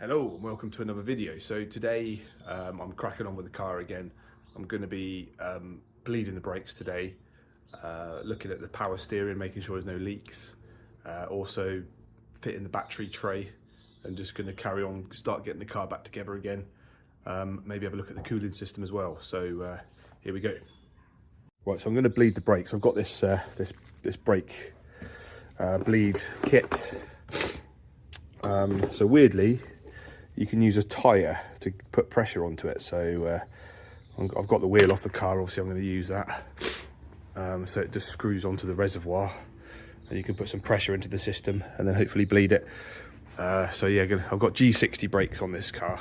Hello and welcome to another video. So today I'm cracking on with the car again. I'm going to be bleeding the brakes today, looking at the power steering, making sure there's no leaks, also fitting the battery tray, and just going to carry on, start getting the car back together again. Maybe have a look at the cooling system as well. So here we go. Right, so I'm going to bleed the brakes. I've got this this brake bleed kit. So weirdly, you can use a tyre to put pressure onto it. So I've got the wheel off the car, obviously I'm going to use that. So it just screws onto the reservoir and you can put some pressure into the system and then hopefully bleed it. So yeah, I've got G60 brakes on this car.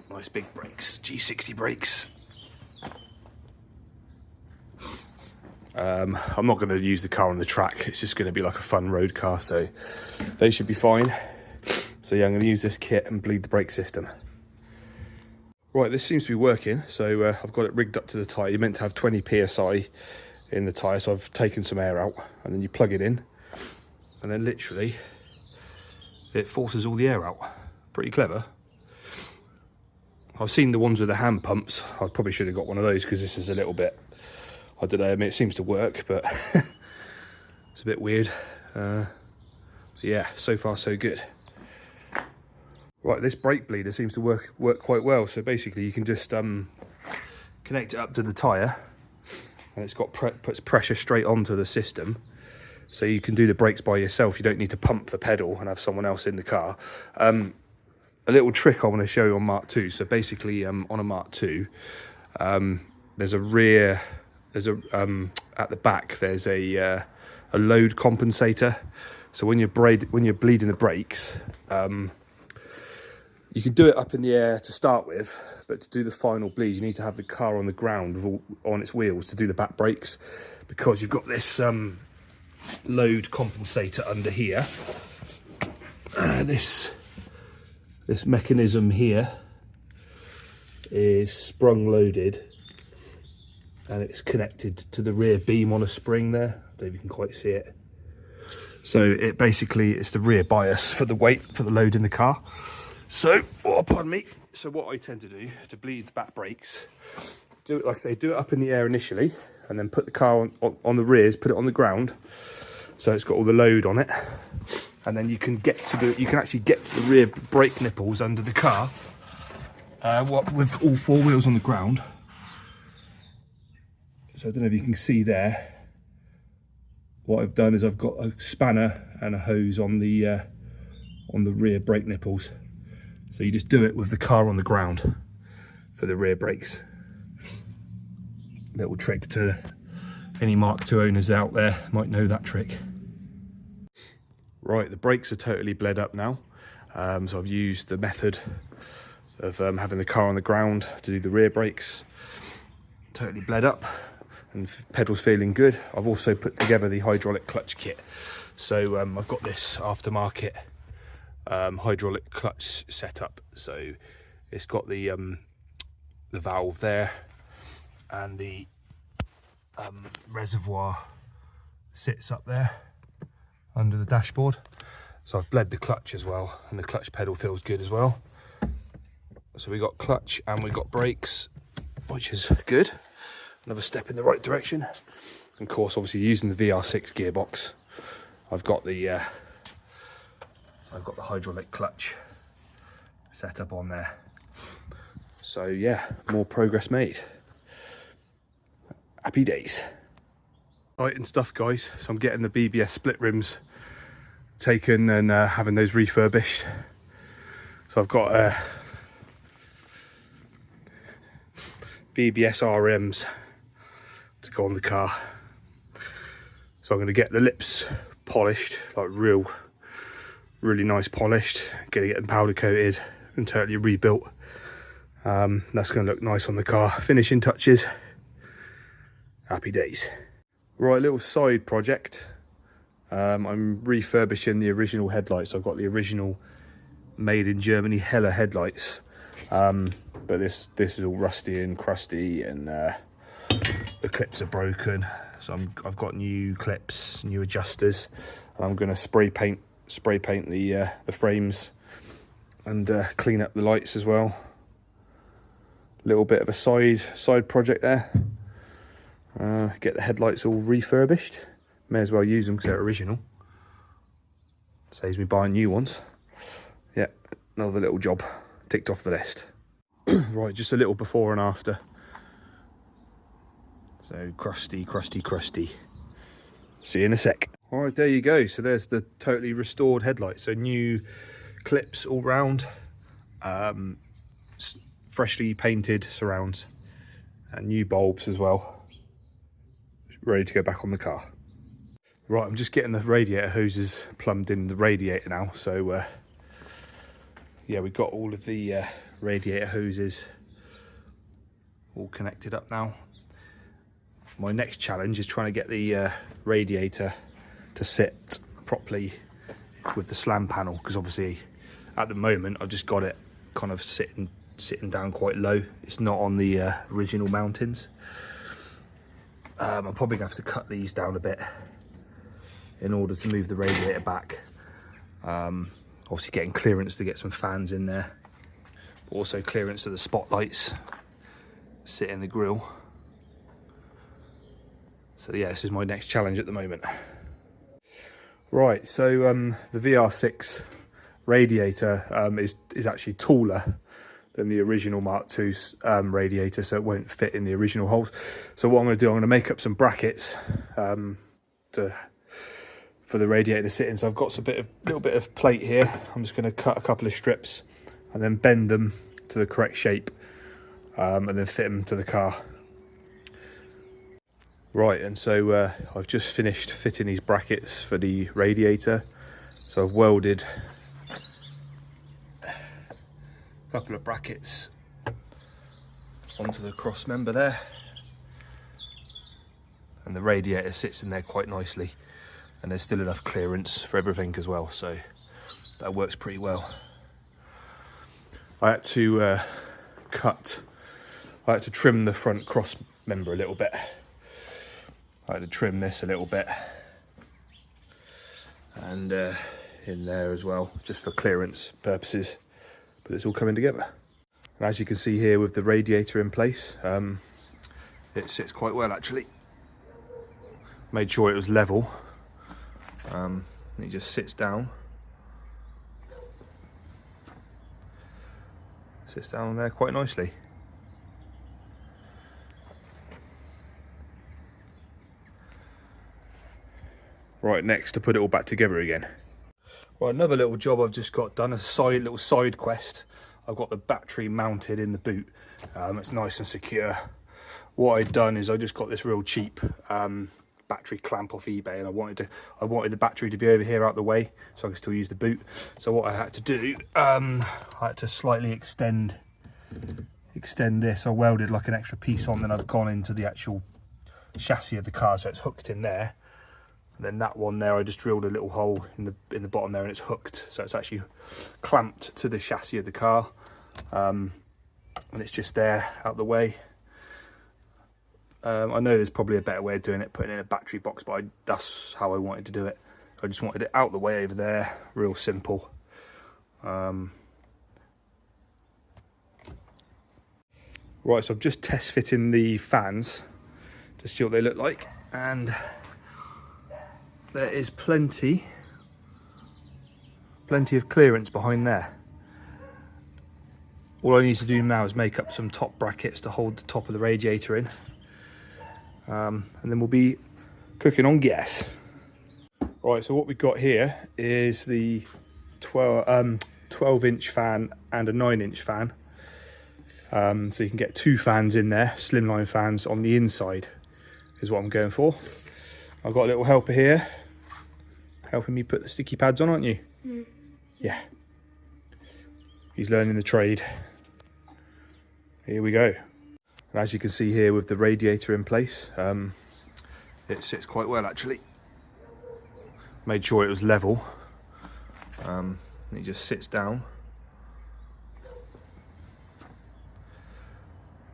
Nice big brakes, G60 brakes. I'm not going to use the car on the track, it's just going to be like a fun road car, so they should be fine. So yeah, I'm going to use this kit and bleed the brake system. Right, this seems to be working. So I've got it rigged up to the tyre. You're meant to have 20 psi in the tyre, so I've taken some air out, and then you plug it in, and then literally it forces all the air out. Pretty clever. I've seen the ones with the hand pumps. I probably should have got one of those because this is a little bit, I don't know, I mean it seems to work, but it's a bit weird. Yeah, so far so good. Right, this brake bleeder seems to work quite well. So basically you can just connect it up to the tyre, and it's got puts pressure straight onto the system. So you can do the brakes by yourself. You don't need to pump the pedal and have someone else in the car. A little trick I want to show you on Mark II. So basically on a Mark II, there's a rear, at the back there's a load compensator. So when you're bleeding the brakes, you can do it up in the air to start with, but to do the final bleed, you need to have the car on the ground on its wheels to do the back brakes, because you've got this load compensator under here. This mechanism here is sprung loaded, and it's connected to the rear beam on a spring there. I don't know if you can quite see it. So it basically, it's the rear bias for the weight, for the load in the car. So, oh, pardon me. So what I tend to do to bleed the back brakes, do it, like I say, do it up in the air initially, and then put the car on the rears, put it on the ground, so it's got all the load on it, and then you can actually get to the rear brake nipples under the car, with all four wheels on the ground. So I don't know if you can see there. What I've done is I've got a spanner and a hose on the rear brake nipples. So you just do it with the car on the ground for the rear brakes. Little trick to any Mark II owners out there, might know that trick. Right, the brakes are totally bled up now. So I've used the method of having the car on the ground to do the rear brakes. Totally bled up and pedals feeling good. I've also put together the hydraulic clutch kit. So I've got this aftermarket hydraulic clutch setup. So it's got the valve there, and the reservoir sits up there under the dashboard. So I've bled the clutch as well, and the clutch pedal feels good as well. So we got clutch and we got brakes, which is good. Another step in the right direction. And of course, obviously using the VR6 gearbox, I've got the hydraulic clutch set up on there. So yeah, more progress made. Happy days. Right, and stuff, guys. So I'm getting the BBS split rims taken and having those refurbished. So I've got BBS RMs to go on the car. So I'm going to get the lips polished, like really nice polished, get them powder coated and totally rebuilt. That's going to look nice on the car. Finishing touches. Happy days. Right, little side project. I'm refurbishing the original headlights. I've got the original made in Germany Heller headlights, but this is all rusty and crusty, and the clips are broken. So I've got new clips, new adjusters, and I'm going to spray paint the frames and clean up the lights as well. Little bit of a side project there. Get the headlights all refurbished. May as well use them because they're original. Saves me buying new ones. Yeah, another little job ticked off the list. Right, just a little before and after. So crusty, crusty, crusty. See you in a sec. All right, there you go. So there's the totally restored headlight. So new clips all round, freshly painted surrounds, and new bulbs as well. Ready to go back on the car. Right, I'm just getting the radiator hoses plumbed in the radiator now. So yeah, we've got all of the radiator hoses all connected up now. My next challenge is trying to get the radiator to sit properly with the slam panel, because obviously at the moment I've just got it kind of sitting down quite low. It's not on the original mountings. I'm probably gonna have to cut these down a bit in order to move the radiator back. Obviously getting clearance to get some fans in there, but also clearance to the spotlights sit in the grille. So yeah, this is my next challenge at the moment. Right, so the VR6 radiator is actually taller than the original Mark II's radiator, so it won't fit in the original holes. So what I'm going to do, I'm going to make up some brackets for the radiator to sit in. So I've got a little bit of plate here. I'm just going to cut a couple of strips and then bend them to the correct shape, and then fit them to the car. Right, and so I've just finished fitting these brackets for the radiator. So I've welded a couple of brackets onto the cross member there, and the radiator sits in there quite nicely, and there's still enough clearance for everything as well, so that works pretty well. I had to trim the front cross member a little bit. I had to trim this a little bit, and in there as well, just for clearance purposes, but it's all coming together. And as you can see here with the radiator in place, it sits quite well actually. Made sure it was level, and it just sits down. Sits down there quite nicely. Right, next to put it all back together again. Right, another little job I've just got done, a little side quest. I've got the battery mounted in the boot. It's nice and secure. What I'd done is I just got this real cheap battery clamp off eBay, and I wanted the battery to be over here out the way so I could still use the boot. So what I had to do, I had to slightly extend this. I welded like an extra piece on, then I've gone into the actual chassis of the car, so it's hooked in there. And then that one there, I just drilled a little hole in the bottom there, and it's hooked, so it's actually clamped to the chassis of the car, and it's just there out the way. I know there's probably a better way of doing it, putting in a battery box, but that's how I wanted to do it. I just wanted it out the way over there, real simple. Right, so I'm just test fitting the fans to see what they look like, and there is plenty of clearance behind there. All I need to do now is make up some top brackets to hold the top of the radiator in, and then we'll be cooking on gas. Right, so what we've got here is the 12-inch fan and a 9-inch fan. So you can get 2 fans in there, slimline fans on the inside is what I'm going for. I've got a little helper here helping me put the sticky pads on, aren't you? Mm. Yeah. He's learning the trade. Here we go. And as you can see here with the radiator in place, it sits quite well actually. Made sure it was level. It just sits down.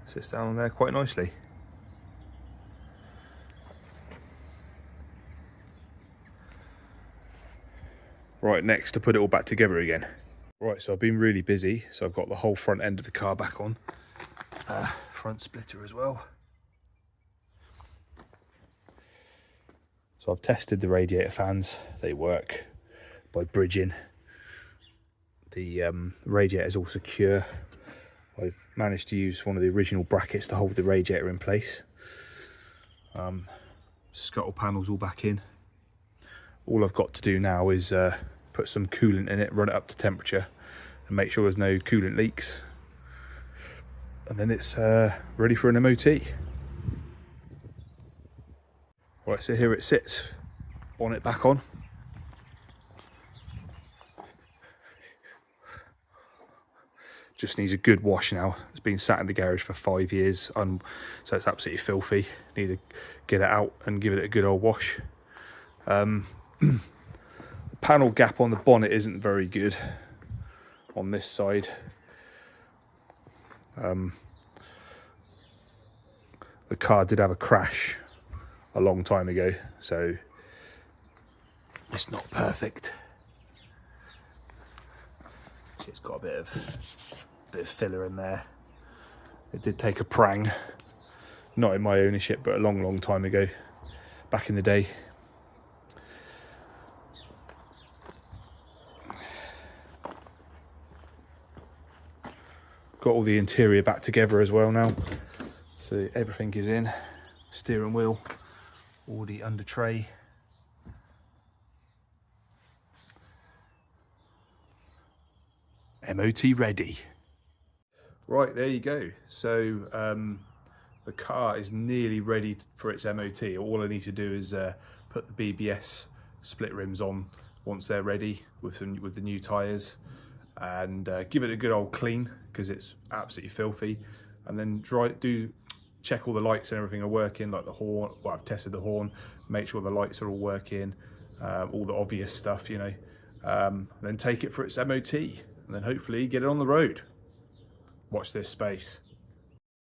Sits down there quite nicely. Right, next to put it all back together again. Right, so I've been really busy, so I've got the whole front end of the car back on. Front splitter as well. So I've tested the radiator fans. They work by bridging. The radiator is all secure. I've managed to use one of the original brackets to hold the radiator in place. Scuttle panels all back in. All I've got to do now is put some coolant in it, run it up to temperature, and make sure there's no coolant leaks. And then it's ready for an MOT. Right, so here it sits, bonnet back on. Just needs a good wash now. It's been sat in the garage for 5 years, so it's absolutely filthy. Need to get it out and give it a good old wash. The panel gap on the bonnet isn't very good on this side. The car did have a crash a long time ago, so it's not perfect. It's got a bit of filler in there. It did take a prang, not in my ownership, but a long time ago, back in the day. Got all the interior back together as well now, so everything is in. Steering wheel, all the under tray. MOT ready. Right, there you go. So the car is nearly ready for its MOT. All I need to do is put the BBS split rims on once they're ready with the new tyres, and give it a good old clean because it's absolutely filthy, and then check all the lights and everything are working, like the horn. Well, I've tested the horn, make sure the lights are all working, all the obvious stuff, you know. Then take it for its MOT, and then hopefully get it on the road. Watch this space.